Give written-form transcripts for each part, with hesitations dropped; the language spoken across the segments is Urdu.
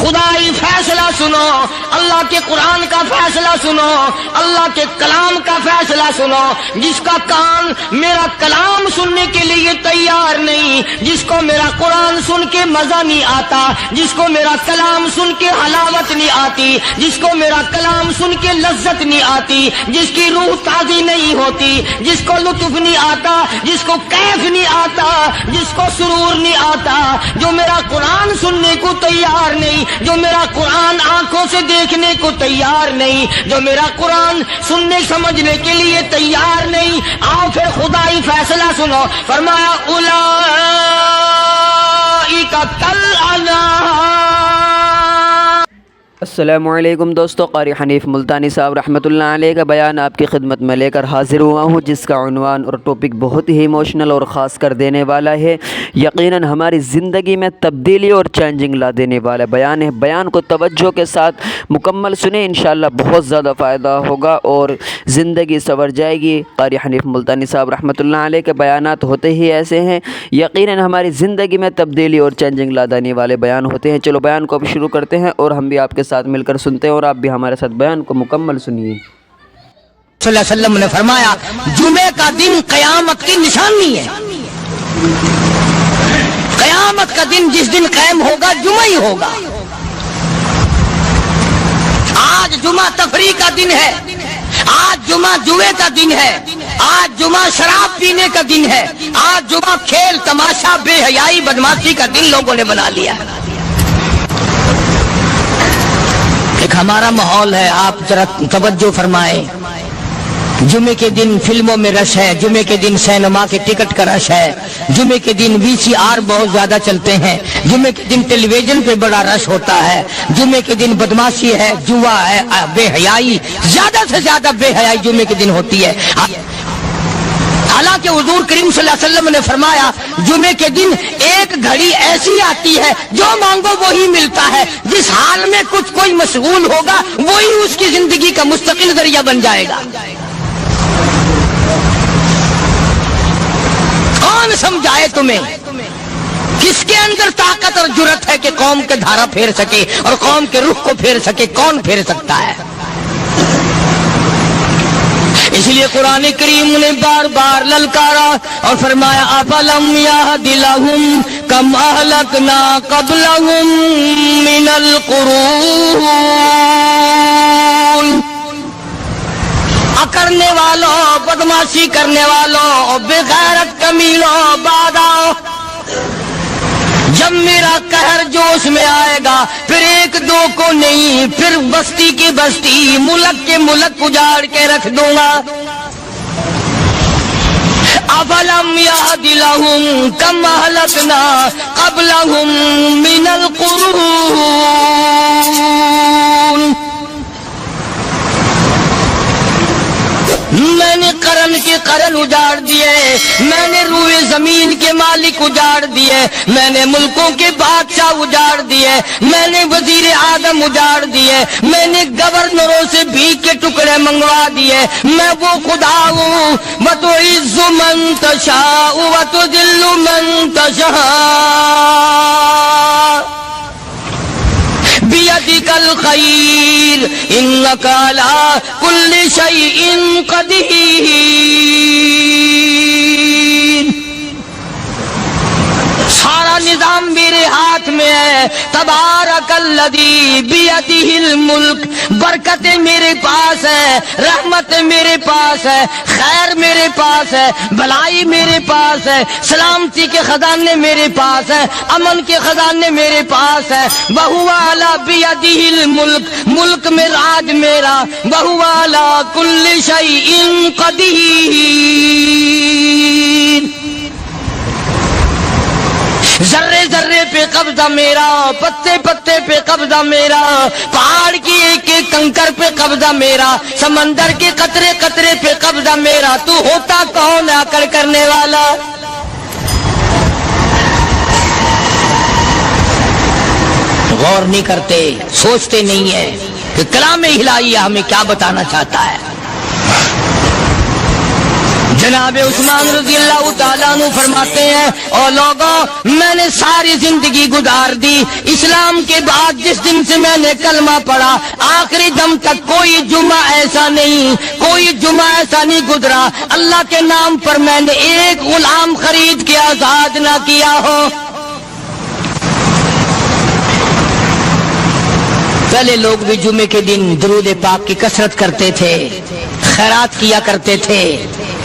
خدائی فیصلہ سنو، اللہ کے قرآن کا فیصلہ سنو، اللہ کے کلام کا فیصلہ سنو۔ جس کا کان میرا کلام سننے کے لیے تیار نہیں، جس کو میرا قرآن سن کے مزہ نہیں آتا، جس کو میرا کلام سن کے حلاوت نہیں آتی، جس کو میرا کلام سن کے لذت نہیں آتی، جس کی روح تازی نہیں ہوتی، جس کو لطف نہیں آتا، جس کو کیف نہیں آتا، جس کو سرور نہیں آتا، جو میرا قرآن سننے کو تیار نہیں، جو میرا قرآن آنکھوں سے دیکھنے کو تیار نہیں، جو میرا قرآن سننے سمجھنے کے لیے تیار نہیں، آؤ پھر خدائی فیصلہ سنو۔ فرمایا اولئک کالانعام۔ السلام علیکم دوستو، قاری حنیف ملتانی صاحب رحمۃ اللہ علیہ کا بیان آپ کی خدمت میں لے کر حاضر ہوا ہوں، جس کا عنوان اور ٹاپک بہت ہی ایموشنل اور خاص کر دینے والا ہے، یقیناً ہماری زندگی میں تبدیلی اور چینجنگ لا دینے والا بیان ہے۔ بیان کو توجہ کے ساتھ مکمل سنیں، انشاءاللہ بہت زیادہ فائدہ ہوگا اور زندگی سنور جائے گی۔ قاری حنیف ملتانی صاحب رحمۃ اللہ علیہ کے بیانات ہوتے ہی ایسے ہیں، یقیناً ہماری زندگی میں تبدیلی اور چینجنگ لا دینے والے بیان ہوتے ہیں۔ چلو بیان کو اب شروع کرتے ہیں اور ہم بھی آپ کے ساتھ مل کر سنتے ہیں اور آپ بھی ہمارے ساتھ بیان کو مکمل سنیے۔ صلی اللہ علیہ وسلم نے فرمایا جمعے کا دن قیامت کی نشانی ہے۔ قیامت کا دن جس دن قائم ہوگا جمعہ ہی ہوگا۔ آج جمعہ تفریح کا دن ہے، آج جمعہ جوئے کا دن ہے، آج جمعہ شراب پینے کا دن ہے، آج جمعہ کھیل تماشا بے حیائی بدماشی کا دن لوگوں نے بنا لیا ہے۔ ایک ہمارا ماحول ہے، آپ ذرا توجہ فرمائیں۔ جمعے کے دن فلموں میں رش ہے، جمعے کے دن سینما کے ٹکٹ کا رش ہے، جمعے کے دن VCR بہت زیادہ چلتے ہیں، جمعے کے دن ٹیلی ویژن پہ بڑا رش ہوتا ہے، جمعے کے دن بدماشی ہے، جوا ہے، بے حیائی، زیادہ سے زیادہ بے حیائی جمعے کے دن ہوتی ہے۔ حالانکہ حضور کریم صلی اللہ علیہ وسلم نے فرمایا جمعے کے دن ایک گھڑی ایسی آتی ہے جو مانگو وہی ملتا ہے، جس حال میں کچھ کوئی مشغول ہوگا وہی اس کی زندگی کا مستقل ذریعہ بن جائے گا۔ کون سمجھائے تمہیں؟ کس کے اندر طاقت اور جرأت ہے کہ قوم کے دھارا پھیر سکے اور قوم کے رخ کو پھیر سکے؟ کون پھیر سکتا ہے؟ اس لیے قرآن کریم نے بار بار للکارا اور فرمایا افلم یہد لہم کم اہلکنا قبلہم من القرون، اکڑنے والوں، بدماشی کرنے والوں، بے غیرت کمیلوں، باداؤ، جب میرا قہر جوش میں آئے گا پھر ایک دو کو نہیں، پھر بستی کی بستی، ملک کے ملک اجاڑ کے رکھ دوں گا۔ افلم یہد لہم کم اہلکنا قبلہم من القرون، میں نے قرن کے قرن اجاڑ دیے، میں نے روئے زمین کے مالک اجاڑ دیے، میں نے ملکوں کے بادشاہ اجاڑ دیے، میں نے وزیر اعظم اجاڑ دیے، میں نے گورنروں سے بھیک کے ٹکڑے منگوا دیے۔ میں وہ خدا ہوں وَتُعِزُّ مَن تَشَاءُ وَتُذِلُّ مَن تَشَاءُ بِيَدِكَ الْخَيْرُ إِنَّكَ عَلَى كُلِّ شَيْءٍ قَدِيرٌ۔ سارا نظام میرے ہاتھ میں ہے، تبارک الذی بیدہ الملک، برکتیں میرے پاس ہے، رحمت میرے پاس ہے، خیر میرے پاس ہے، بھلائی میرے پاس ہے، سلامتی کے خزانے میرے پاس ہے، امن کے خزانے میرے پاس ہے۔ وہو علی بیدہ الملک، ملک میں راج میرا، وہو علی کل شیء قدیر۔ ذرے ذرے پہ قبضہ میرا، پتے پتے پہ قبضہ میرا، پہاڑ کی ایک ایک کنکر پہ قبضہ میرا، سمندر کے قطرے قطرے پہ قبضہ میرا۔ تو ہوتا کون آ کر کرنے والا؟ غور نہیں کرتے، سوچتے نہیں ہیں کہ کلام الہی ہمیں کیا بتانا چاہتا ہے۔ جناب عثمان رضی اللہ تعالیٰ عنہ فرماتے ہیں او لوگوں میں نے ساری زندگی گزار دی اسلام کے بعد جس دن سے میں نے کلمہ پڑھا آخری دم تک کوئی جمعہ ایسا نہیں گزرا اللہ کے نام پر میں نے ایک غلام خرید کے آزاد نہ کیا ہو۔ پہلے لوگ بھی جمعے کے دن درود پاک کی کثرت کرتے تھے، خیرات کیا کرتے تھے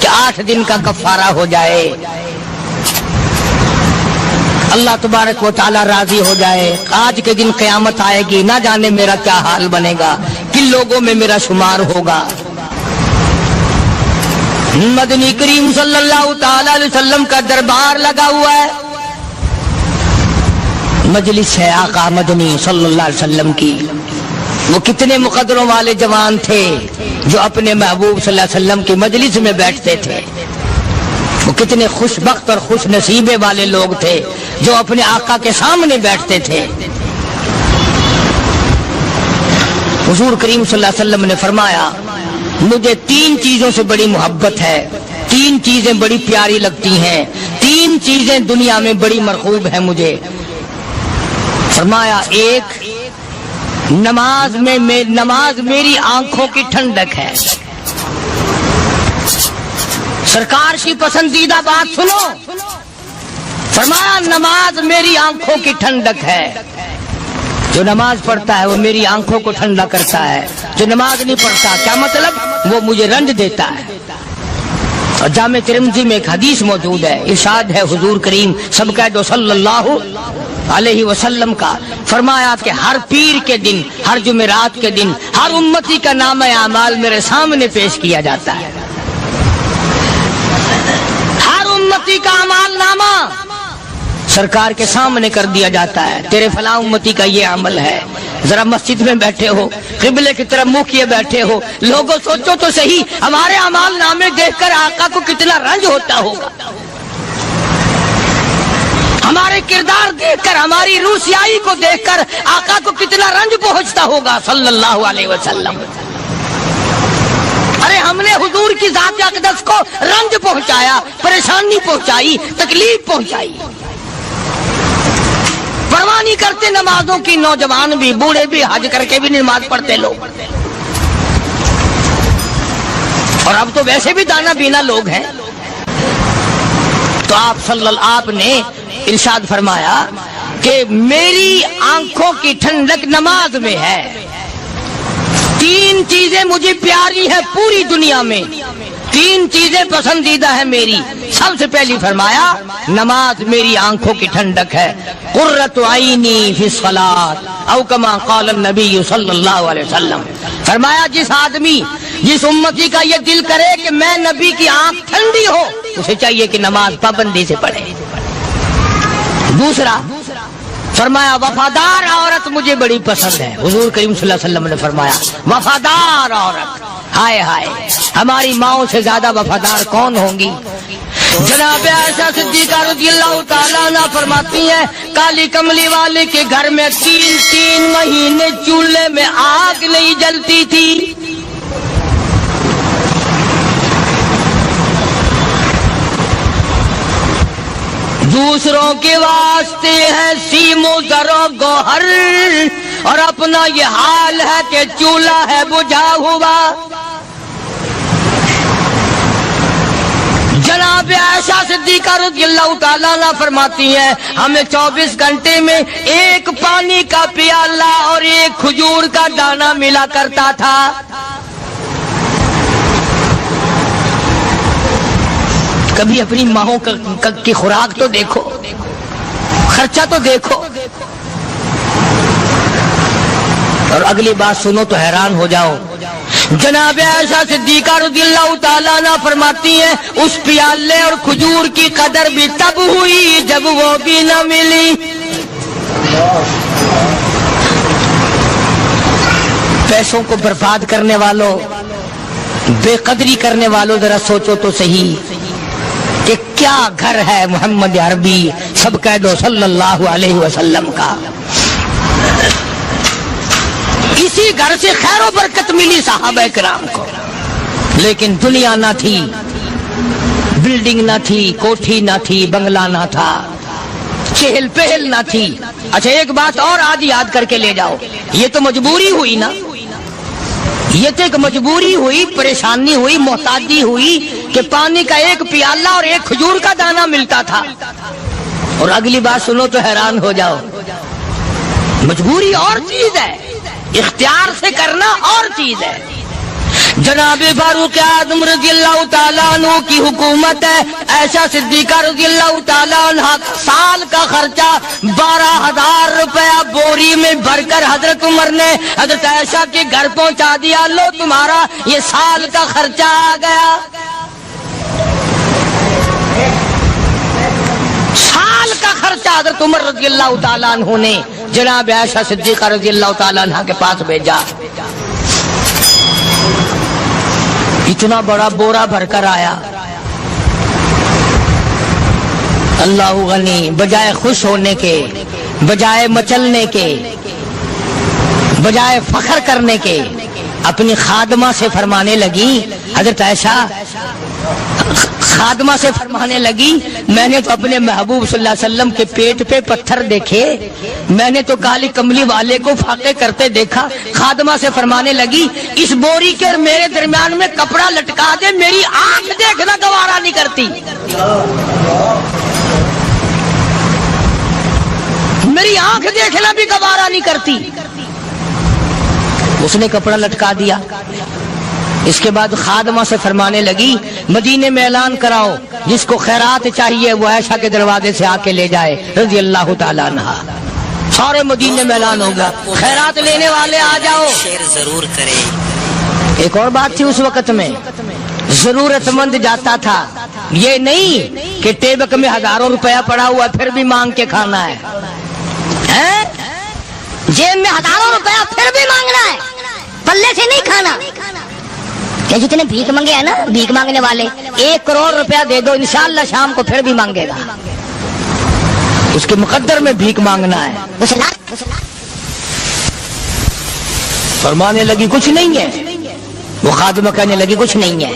کہ 8 دن کا کفارہ ہو جائے، اللہ تبارک و تعالی راضی ہو جائے۔ آج کے دن قیامت آئے گی، نہ جانے میرا کیا حال بنے گا، کن لوگوں میں میرا شمار ہوگا۔ مدنی کریم صلی اللہ تعالی علیہ وسلم کا دربار لگا ہوا ہے، مجلس ہے آقا مدنی صلی اللہ علیہ وسلم کی۔ وہ کتنے مقدروں والے جوان تھے جو اپنے محبوب صلی اللہ علیہ وسلم کی مجلس میں بیٹھتے تھے، وہ کتنے خوش بخت اور خوش نصیبے والے لوگ تھے جو اپنے آقا کے سامنے بیٹھتے تھے۔ حضور کریم صلی اللہ علیہ وسلم نے فرمایا مجھے 3 چیزوں سے بڑی محبت ہے، 3 چیزیں بڑی پیاری لگتی ہیں، 3 چیزیں دنیا میں بڑی مرغوب ہیں مجھے۔ فرمایا ایک نماز میری آنکھوں کی ٹھنڈک ہے۔ سرکار کی پسندیدہ بات سنو، فرمایا نماز میری آنکھوں کی ٹھنڈک ہے، جو نماز پڑھتا ہے وہ میری آنکھوں کو ٹھنڈا کرتا ہے، جو نماز نہیں پڑھتا کیا مطلب وہ مجھے رنج دیتا ہے۔ اور جامع ترمذی میں ایک حدیث موجود ہے، ارشاد ہے حضور کریم سب کہہ دو صلی اللہ علیہ وسلم کا، فرمایا کہ ہر پیر کے دن، ہر جمعرات کے دن ہر امتی کا نام اعمال میرے سامنے پیش کیا جاتا ہے، ہر امتی کا اعمال نامہ سرکار کے سامنے کر دیا جاتا ہے، تیرے فلاں امتی کا یہ عمل ہے۔ ذرا مسجد میں بیٹھے ہو، قبلے کی طرف منہ کیے بیٹھے ہو، لوگوں سوچو تو صحیح ہمارے اعمال نامے دیکھ کر آقا کو کتنا رنج ہوتا ہوگا، ہمارے کردار دیکھ کر، ہماری روسیائی کو دیکھ کر آقا کو کتنا رنج پہنچتا ہوگا صلی اللہ علیہ وسلم۔ ارے ہم نے حضور کی ذات اقدس کو رنج پہنچایا، پریشانی پہنچائی، تکلیف پہنچائی، پرواہ نہیں کرتے نمازوں کی، نوجوان بھی بوڑھے بھی حج کر کے بھی نماز پڑھتے لوگ، اور اب تو ویسے بھی دانا بینا لوگ ہیں۔ تو آپ نے ارشاد فرمایا کہ میری آنکھوں کی ٹھنڈک نماز میں ہے، 3 چیزیں مجھے پیاری ہیں پوری دنیا میں، 3 چیزیں پسندیدہ ہیں میری۔ سب سے پہلی فرمایا نماز میری آنکھوں کی ٹھنڈک ہے، قرۃ عینی فی الصلاۃ او کما قال النبی صلی اللہ علیہ وسلم۔ فرمایا جس امتی کا یہ دل کرے کہ میں نبی کی آنکھ ٹھنڈی ہو، اسے چاہیے کہ نماز پابندی سے پڑھے۔ دوسرا فرمایا وفادار عورت مجھے بڑی پسند ہے، حضور کریم صلی اللہ علیہ وسلم نے فرمایا وفادار عورت، ہائے ہائے ہماری ماؤں سے زیادہ وفادار کون ہوں گی۔ جناب عائشہ صدیقہ رضی اللہ تعالیٰ عنہ فرماتی ہیں کالی کملی والے کے گھر میں 3 مہینے چولہے میں آگ نہیں جلتی تھی، دوسروں کے واسطے ہے سیم و زر و گوہر، اور اپنا یہ حال ہے کہ چولہا ہے بجھا ہوا۔ جناب عائشہ صدیقہ رضی اللہ تعالیٰ عنہ فرماتی ہیں ہمیں 24 گھنٹے میں 1 پانی کا پیالہ اور 1 کھجور کا دانہ ملا کرتا تھا۔ کبھی اپنی ماہوں کی خوراک تو دیکھو، خرچہ تو دیکھو، اور اگلی بات سنو تو حیران ہو جاؤ۔ جناب عائشہ صدیقہ رضی اللہ تعالیٰ عنہ فرماتی ہیں اس پیالے اور کھجور کی قدر بھی تب ہوئی جب وہ بھی نہ ملی۔ پیسوں کو برباد کرنے والوں، بے قدری کرنے والوں، ذرا سوچو تو صحیح کہ کیا گھر ہے محمد عربی سب کہہ دو صلی اللہ علیہ وسلم کا۔ اسی گھر سے خیر و برکت ملی صحابہ کرام کو، لیکن دنیا نہ تھی، بلڈنگ نہ تھی، کوٹھی نہ تھی، بنگلہ نہ تھا، چہل پہل نہ تھی۔ اچھا ایک بات اور آج یاد کر کے لے جاؤ، یہ تو مجبوری ہوئی نا، یہ تو ایک مجبوری ہوئی، پریشانی ہوئی، محتاجی ہوئی کہ پانی کا ایک پیالہ اور ایک کھجور کا دانہ ملتا تھا۔ اور اگلی بات سنو تو حیران ہو جاؤ، مجبوری اور چیز ہے، اختیار سے کرنا اور چیز ہے۔ جناب فاروق اعظم رضی اللہ تعالیٰ عنہ کی حکومت ہے، عائشہ صدیقہ رضی اللہ تعالیٰ عنہ سال کا خرچہ 12,000 روپیہ بوری میں بھر کر حضرت عمر نے حضرت عائشہ کے گھر پہنچا دیا، لو تمہارا یہ سال کا خرچہ آ گیا۔ سال کا خرچہ حضرت عمر رضی اللہ تعالیٰ عنہ نے جناب عائشہ صدیقہ رضی اللہ تعالیٰ عنہ کے پاس بھیجا۔ اتنا بڑا بورا بھر کر آیا۔ اللہ غنی، بجائے خوش ہونے کے، بجائے مچلنے کے، بجائے فخر کرنے کے، اپنی خادمہ سے فرمانے لگی، حضرت عائشہ خادمہ سے فرمانے لگی، میں نے تو اپنے محبوب صلی اللہ علیہ وسلم کے پیٹ پہ پتھر دیکھے، میں نے تو کالی کملی والے کو فاقے کرتے دیکھا۔ خادمہ سے فرمانے لگی، اس بوری کے اور میرے درمیان میں کپڑا لٹکا دے، میری آنکھ دیکھنا گوارا نہیں کرتی، میری آنکھ دیکھنا بھی گوارا نہیں کرتی۔ اس نے کپڑا لٹکا دیا۔ اس کے بعد خادمہ سے فرمانے لگی، مدینے میں اعلان کراؤ، جس کو خیرات چاہیے وہ عائشہ کے دروازے سے آ کے لے جائے رضی اللہ تعالیٰ عنہ۔ سارے مدینے میں اعلان ہوگا، خیرات لینے والے آ جاؤ۔ شیئر ضرور کریں۔ ایک اور بات تھی اس وقت میں، ضرورت مند جاتا تھا، یہ نہیں کہ ٹیبک میں ہزاروں روپیہ پڑا ہوا پھر بھی مانگ کے کھانا ہے، جیب میں ہزاروں روپیہ پھر بھی مانگنا ہے، پلے سے نہیں کھانا۔ کہ جتنے بھیک مانگے ہیں نا، بھیک مانگنے والے، 1 کروڑ روپیہ دے دو انشاءاللہ شام کو پھر بھی مانگے گا، اس کے مقدر میں بھیک مانگنا ہے۔ فرمانے لگی کچھ نہیں ہے، وہ خادمہ کہنے لگی کچھ نہیں ہے۔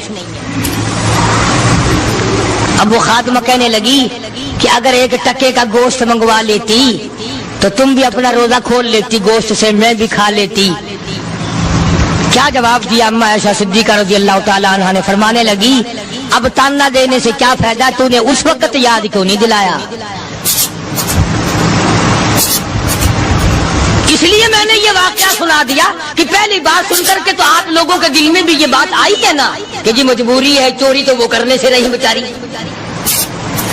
اب وہ خادمہ کہنے لگی کہ اگر 1 ٹکے کا گوشت منگوا لیتی تو تم بھی اپنا روزہ کھول لیتی، گوشت سے میں بھی کھا لیتی۔ کیا جواب دیا اما عائشہ صدیقہ رضی اللہ تعالیٰ عنہ نے؟ فرمانے لگی، اب تانا دینے سے کیا فائدہ، تو نے اس وقت یاد کیوں نہیں دلایا؟ اس لیے میں نے یہ واقعہ سنا دیا کہ پہلی بات سن کر کے تو آپ لوگوں کے دل میں بھی یہ بات آئی ہے نا کہ جی مجبوری ہے، چوری تو وہ کرنے سے رہی بیچاری،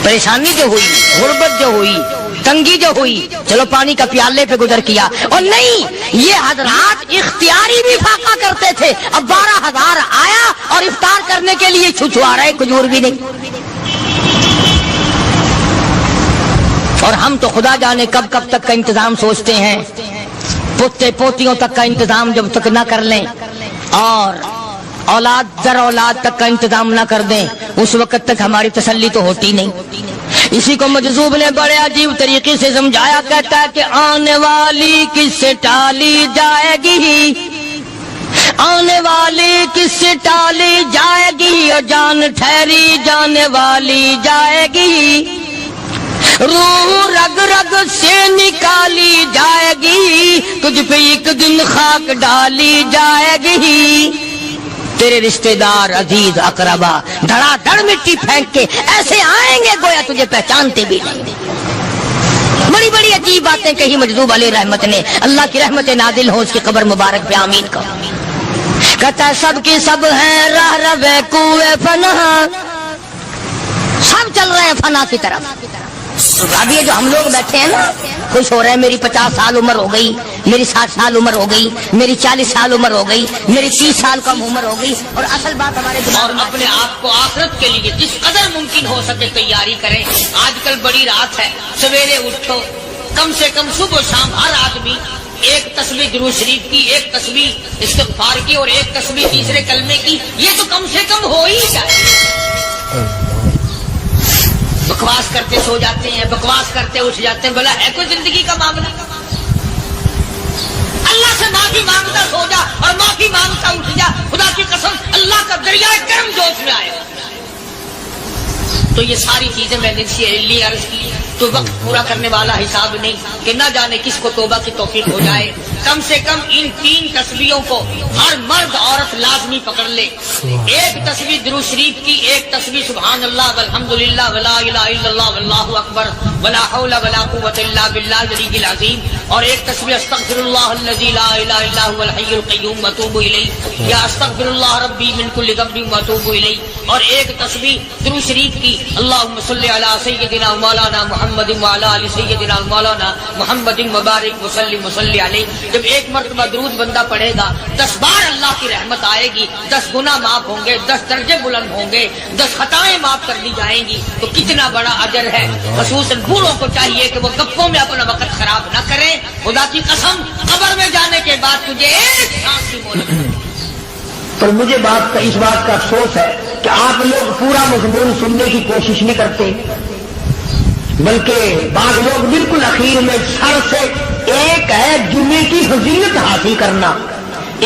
پریشانی جو ہوئی، غربت جو ہوئی، تنگی جو ہوئی، چلو پانی کا پیالے پہ گزر کیا۔ اور نہیں، یہ حضرات اختیاری بھی فاقہ کرتے تھے۔ اب 12,000 آیا اور افطار کرنے کے لیے چھچوا رہے، کھجور بھی نہیں۔ اور ہم تو خدا جانے کب کب تک کا انتظام سوچتے ہیں، پوتے پوتیوں تک کا انتظام جب تک نہ کر لیں اور اولاد در اولاد تک کا انتظام نہ کر دیں، اس وقت تک ہماری تسلی تو ہوتی نہیں۔ اسی کو مجذوب نے بڑے عجیب طریقے سے سمجھایا، کہتا ہے کہ آنے والی کس سے ٹالی جائے گی، آنے والی کس سے ٹالی جائے گی، اور جان ٹھہری جانے والی جائے گی، روح رگ رگ سے نکالی جائے گی، تجھ پہ ایک دن خاک ڈالی جائے گی، تیرے رشتہ دار عزیز اقربا دھڑا دھڑ مٹی پھینک کے ایسے آئیں گے گویا تجھے پہچانتے بھی نہیں۔ بڑی بڑی عجیب باتیں کہی مجذوب علیہ رحمت نے، اللہ کی رحمت نازل ہو اس کی قبر مبارک پہ آمین کہو۔ کہتا ہے سب کی سب ہیں راہ روے کوئے فنا، سب چل رہے ہیں فنا کی طرف۔ اب یہ جو ہم لوگ بیٹھے ہیں نا، خوش ہو رہے ہیں، میری 50 سال عمر ہو گئی، میری 60 سال عمر ہو گئی، میری 40 سال عمر ہو گئی، میری 30 سال کم عمر ہو گئی، اور اصل بات ہمارے اور اپنے آپ کو آخرت کے لیے جس قدر ممکن ہو سکے تیاری کریں۔ آج کل بڑی رات ہے، سویرے اٹھو، کم سے کم صبح و شام ہر آدمی 1 تسبیح درود شریف کی، 1 تسبیح استغفار کی، اور 1 تسبیح تیسرے کلمے کی، یہ تو کم سے کم ہو ہی جائے۔ بکواس کرتے سو جاتے ہیں، بکواس کرتے اٹھ جاتے ہیں، بھلا ہے کوئی زندگی کا معاملہ؟ اللہ سے معافی مانگتا سو جا اور معافی مانگتا اٹھ جا، خدا کی قسم اللہ کا دریائے کرم جوش میں آئے۔ تو یہ ساری چیزیں میں نے لیے عرض کی تو وقت پورا کرنے والا حساب نہیں کہ نہ جانے کس کو توبہ کی توفیق ہو جائے. کم سے کم ان 3 تسبیحوں کو ہر مرد عورت لازمی پکڑ لے. ایک تسبیح درود شریف کی، ایک تسبیح سبحان اللہ والحمدللہ ولا الہ الا اللہ واللہ اکبر ولا حول ولا قوۃ الا باللہ العلی العظیم، اور ایک تسبیح استغفر اللہ الذی لا الہ الا هو الحی القیوم واتوب الیہ یا استغفر اللہ ربی من کل ذنب واتوب الیہ، اور ایک تسبیح درود شریف کی اللہم صلی علی سیدنا مولانا محمد وعلی آل سیدنا مولانا محمد مبارک وسلم وصلی علیہ. جب ایک مرتبہ درود بندہ پڑھے گا 10 بار اللہ کی رحمت آئے گی، 10 گناہ معاف ہوں گے، 10 درجے بلند ہوں گے، 10 خطائیں معاف کر دی جائیں گی. تو کتنا بڑا اجر ہے. خصوصاً بوڑھوں کو چاہیے کہ وہ گپوں میں اپنا وقت خراب نہ کریں. خدا کی قسم قبر میں جانے کے بعد تجھے ایک سانس کی مہلت ہے. پر مجھے اس بات کا افسوس ہے کہ آپ لوگ پورا مضمون سننے کی کوشش نہیں کرتے، بلکہ بعض لوگ بالکل اخیر میں سر سے، ایک ہے جمعے کی فضیلت حاصل کرنا،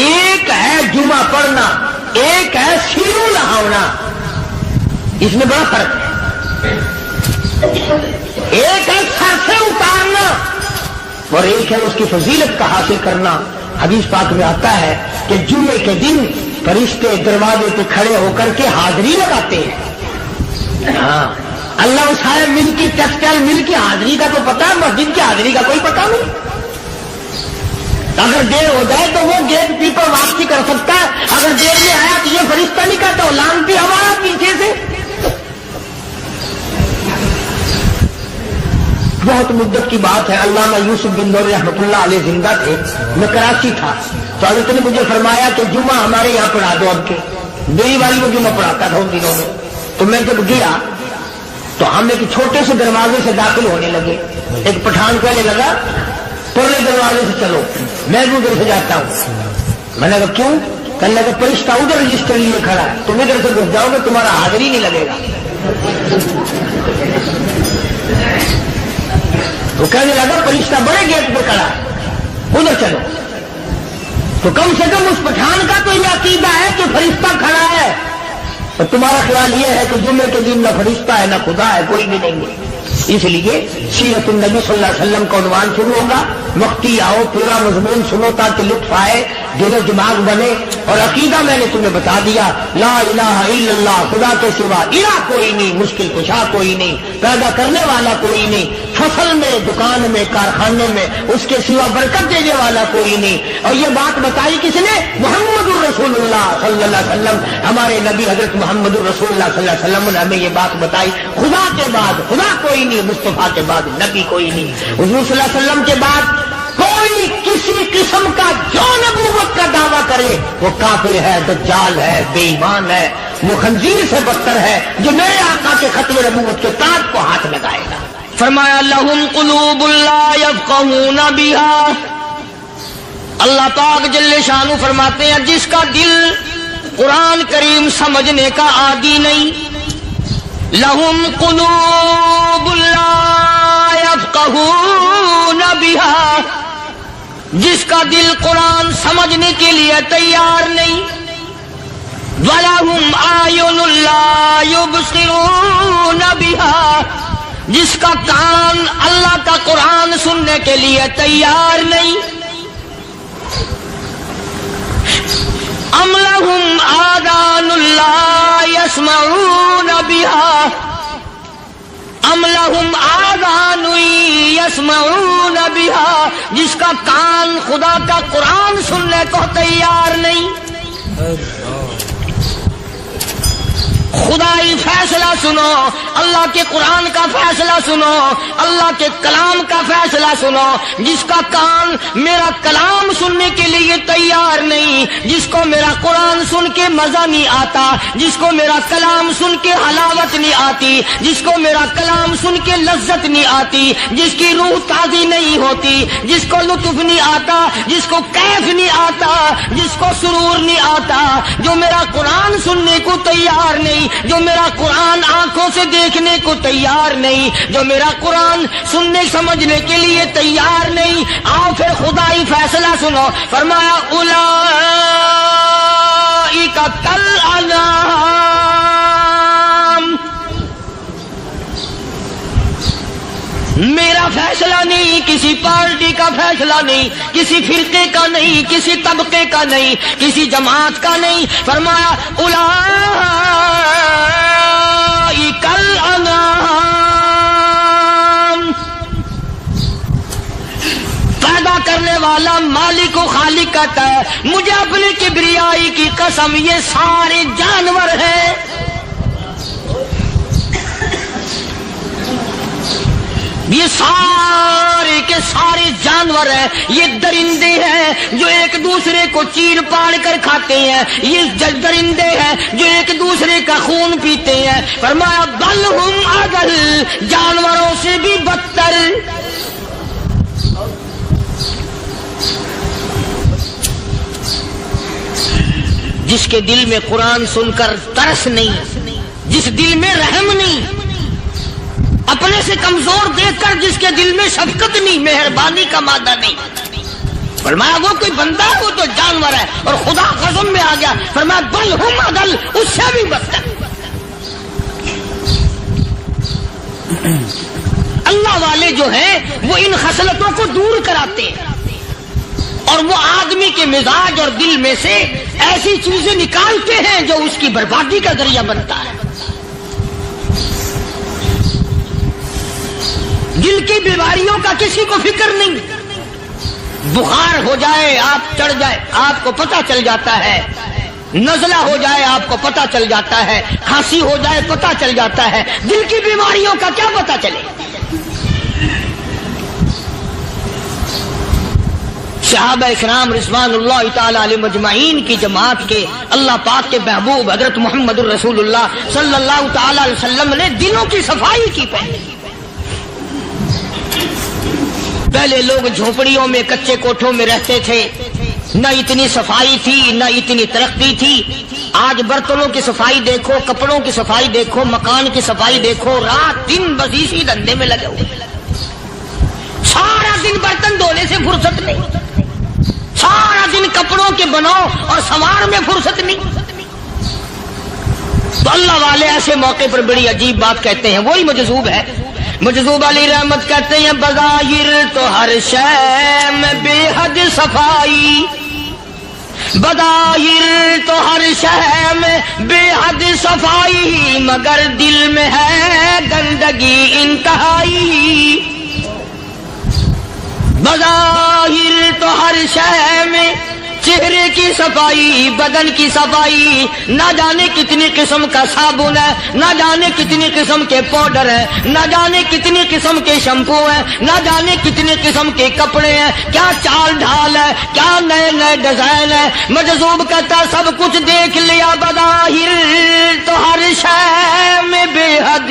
ایک ہے جمعہ پڑھنا، ایک ہے سیرو نہانا. اس میں بڑا فرق ہے. ایک ہے سر سے اتارنا اور ایک ہے اس کی فضیلت کا حاصل کرنا. حدیث پاک میں آتا ہے کہ جمعے کے دن فرشتے دروازے پہ کھڑے ہو کر کے حاضری لگاتے ہیں. ہاں، اللہ صاحب مل کی ٹیکسٹائل مل کی حاضری کا تو پتا ہے، مسجد کی حاضری کا کوئی پتا نہیں. اگر دیر ہو جائے تو وہ گیٹ کیپر واپسی کر سکتا ہے، اگر دیر میں آیا تو یہ فرشتہ نہیں کہتا وہ لانتی ہمارا پیچھے سے. بہت مدت کی بات ہے، علامہ یوسف بن نور رحمۃ اللہ علیہ زندہ تھے. میں کراچی تھا تو حضرت نے مجھے فرمایا کہ جمعہ ہمارے یہاں پڑھا دو. اب کے میری والی وہ جمعہ پڑھاتا تھا ان دنوں میں. تو میں جب گیا تو ہم ایک چھوٹے سے دروازے سے داخل ہونے لگے. ایک پٹھان کہنے لگا پرلے دروازے سے چلو، میں بھی ادھر سے جاتا ہوں. میں نے کہا کیوں؟ کہنے لگا فرشتہ ادھر رجسٹر لیے کھڑا ہے، تم ادھر سے گھس جاؤ گے تمہارا حاضری نہیں لگے گا. تو کہنے لگا فرشتہ بڑے گیٹ پہ کھڑا ہے، ادھر چلو. تو کم سے کم اس پٹھان کا تو یہ عقیدہ ہے کہ فرشتہ کھڑا ہے، اور تمہارا خیال یہ ہے کہ جمعے کے دن نہ فرشتہ ہے نہ خدا ہے، کوئی بھی نہیں ہے. اس لیے سیرت النبی صلی اللہ علیہ وسلم کا عنوان شروع ہوگا. وقتی آؤ، پورا مضمون سنو تاکہ لطف آئے، دل و دماغ بنے. اور عقیدہ میں نے تمہیں بتا دیا، لا الہ الا اللہ، خدا کے سوا الہ کوئی نہیں، مشکل کشا کوئی نہیں، پیدا کرنے والا کوئی نہیں، فصل میں، دکان میں، کارخانے میں اس کے سوا برکت دینے والا کوئی نہیں. اور یہ بات بتائی کس نے؟ محمد الرسول اللہ صلی اللہ علیہ وسلم. ہمارے نبی حضرت محمد الرسول اللہ صلی اللہ علیہ وسلم نے ہمیں یہ بات بتائی. خدا کے بعد خدا کوئی نہیں، مصطفیٰ کے بعد نبی کوئی نہیں. حضور صلی اللہ علیہ وسلم کے بعد کوئی کسی قسم کا جو نبوت کا دعویٰ کرے وہ کافر ہے، دجال ہے، بے ایمان ہے، وہ خنزیر سے بدتر ہے جو میرے آقا کے ختم نبوت کے تاج کو ہاتھ لگائے گا. فرمایا لہم قلوب لا یفقہون بہا. اللہ پاک جل شانہ فرماتے ہیں جس کا دل قرآن کریم سمجھنے کا عادی نہیں. لہم قلوب لا یفقہون بہا، جس کا دل قرآن سمجھنے کے لیے تیار نہیں. وَلَهُمْ أَعْيُنٌ لَا يُبْصِرُونَ بِهَا، جس کا کان اللہ کا قرآن سننے کے لیے تیار نہیں. أَمْ لَهُمْ آذَانٌ لَا يَسْمَعُونَ بِهَا، أَمْ لَهُمْ آذَانٌ يَسْمَعُونَ بِهَا، جس کا کان خدا کا قرآن سننے کو تیار نہیں. خدائی فیصلہ سنو، اللہ کے قرآن کا فیصلہ سنو، اللہ کے کلام کا فیصلہ سنو. جس کا کان میرا کلام سننے کے لیے تیار نہیں، جس کو میرا قرآن سن کے مزہ نہیں آتا، جس کو میرا کلام سن کے حلاوت نہیں آتی، جس کو میرا کلام سن کے لذت نہیں آتی، جس کی روح تازی نہیں ہوتی، جس کو لطف نہیں آتا، جس کو کیف نہیں آتا، جس کو سرور نہیں آتا، جو میرا قرآن سننے کو تیار نہیں، جو میرا قرآن آنکھوں سے دیکھنے کو تیار نہیں، جو میرا قرآن سننے سمجھنے کے لیے تیار نہیں. آؤ پھر خدائی فیصلہ سنو. فرمایا اولئک کالانعام، میرا فیصلہ نہیں، کسی پارٹی کا فیصلہ نہیں، کسی فرقے کا نہیں، کسی طبقے کا نہیں، کسی جماعت کا نہیں. فرمایا اولئک الانعام. پیدا کرنے والا مالک و خالق کہتا ہے مجھے اپنی کبریائی کی قسم یہ سارے جانور ہیں. یہ سارے کے سارے جانور ہیں، یہ درندے ہیں جو ایک دوسرے کو چیر پاڑ کر کھاتے ہیں، یہ درندے ہیں جو ایک دوسرے کا خون پیتے ہیں. فرمایا بل ہم اضل، جانوروں سے بھی بدتر. جس کے دل میں قرآن سن کر ترس نہیں، جس دل میں رحم نہیں، اپنے سے کمزور دیکھ کر جس کے دل میں شفقت نہیں، مہربانی کا مادہ نہیں. فرمایا وہ کوئی بندہ ہے، وہ تو جانور ہے. اور خدا قسم میں آ گیا فرمایا بل ہم اضل، اس سے بھی بدتر. اللہ والے جو ہیں وہ ان خصلتوں کو دور کراتے ہیں اور وہ آدمی کے مزاج اور دل میں سے ایسی چیزیں نکالتے ہیں جو اس کی بربادی کا ذریعہ بنتا ہے. دل کی بیماریوں کا کسی کو فکر نہیں. بخار ہو جائے آپ چڑھ جائے آپ کو پتہ چل جاتا ہے، نزلہ ہو جائے آپ کو پتہ چل جاتا ہے، کھانسی ہو جائے پتہ چل جاتا ہے. دل کی بیماریوں کا کیا پتہ چلے؟ صحابہ اکرام رضوان اللہ تعالی علیہم اجمعین کی جماعت کے اللہ پاک کے محبوب حضرت محمد الرسول اللہ صلی اللہ تعالی علیہ وسلم نے دلوں کی صفائی کی. پہلے لوگ جھونپڑیوں میں کچے کوٹھوں میں رہتے تھے، نہ اتنی صفائی تھی نہ اتنی ترقی تھی. آج برتنوں کی صفائی دیکھو، کپڑوں کی صفائی دیکھو، مکان کی صفائی دیکھو، رات دن بس اسی دھندے میں لگے ہوئے. سارا دن برتن دھونے سے فرصت نہیں، سارا دن کپڑوں کے بناؤ اور سنوار میں فرصت نہیں. تو اللہ والے ایسے موقع پر بڑی عجیب بات کہتے ہیں. وہی مجذوب ہے، مجذوب علی رحمت کہتے ہیں بظاہر تو ہر شے میں بے حد صفائی، بظاہر تو ہر شے میں بے حد صفائی، مگر دل میں ہے گندگی انتہائی. بظاہر تو ہر شے میں چہرے کی صفائی، بدن کی صفائی، نہ جانے کتنی قسم کا صابن ہے، نہ جانے کتنی قسم کے پاؤڈر ہے، نہ جانے کتنی قسم کے شیمپو ہیں، نہ جانے کتنی قسم کے کپڑے ہیں، کیا چال ڈھال ہے، کیا نئے نئے ڈیزائن ہے. مجذوب کہتا سب کچھ دیکھ لیا، بظاہر تو ہر شے میں بے حد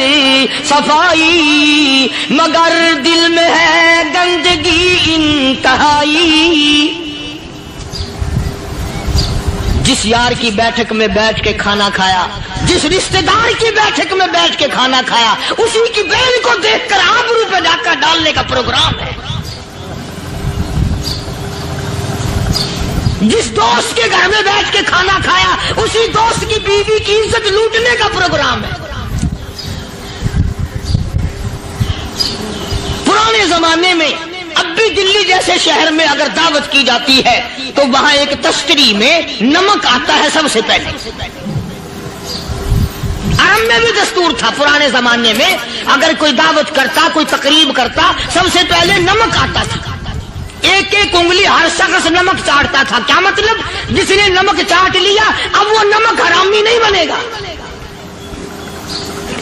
صفائی، مگر دل میں ہے گندگی انتہائی. جس یار کی بیٹھک میں بیٹھ کے کھانا کھایا، جس رشتہ دار کی بیٹھک میں بیٹھ کے کھانا کھایا، اسی کی بہن کو دیکھ کر آبرو پہ ڈاکہ ڈالنے کا پروگرام ہے. جس دوست کے گھر میں بیٹھ کے کھانا کھایا، اسی دوست کی بیوی کی عزت لوٹنے کا پروگرام ہے. پرانے زمانے میں اب بھی دلی جیسے شہر میں اگر دعوت کی جاتی ہے تو وہاں ایک تشتری میں نمک آتا ہے سب سے پہلے. عرب میں بھی دستور تھا پرانے زمانے میں، اگر کوئی دعوت کرتا، کوئی تقریب کرتا، سب سے پہلے نمک آتا تھا. ایک ایک انگلی ہر شخص نمک چاٹتا تھا. کیا مطلب؟ جس نے نمک چاٹ لیا اب وہ نمک حرامی نہیں بنے گا.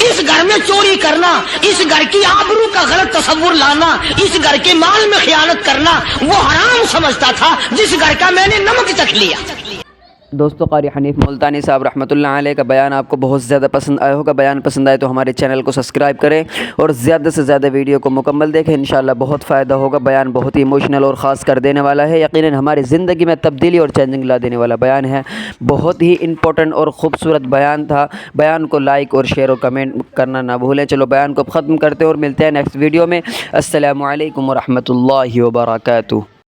اس گھر میں چوری کرنا، اس گھر کی آبرو کا غلط تصور لانا، اس گھر کے مال میں خیانت کرنا وہ حرام سمجھتا تھا جس گھر کا میں نے نمک چکھ لیا. دوستو قاری حنیف ملتانی صاحب رحمۃ اللہ علیہ کا بیان آپ کو بہت زیادہ پسند آیا ہوگا. بیان پسند آئے تو ہمارے چینل کو سبسکرائب کریں اور زیادہ سے زیادہ ویڈیو کو مکمل دیکھیں. انشاءاللہ بہت فائدہ ہوگا. بیان بہت ہی ایموشنل اور خاص کر دینے والا ہے. یقیناً ہماری زندگی میں تبدیلی اور چینجنگ لا دینے والا بیان ہے. بہت ہی امپورٹنٹ اور خوبصورت بیان تھا. بیان کو لائک اور شیئر اور کمنٹ کرنا نہ بھولیں. چلو بیان کو ختم کرتے اور ملتے ہیں نیکسٹ ویڈیو میں. السلام علیکم ورحمۃ اللہ وبرکاتہ.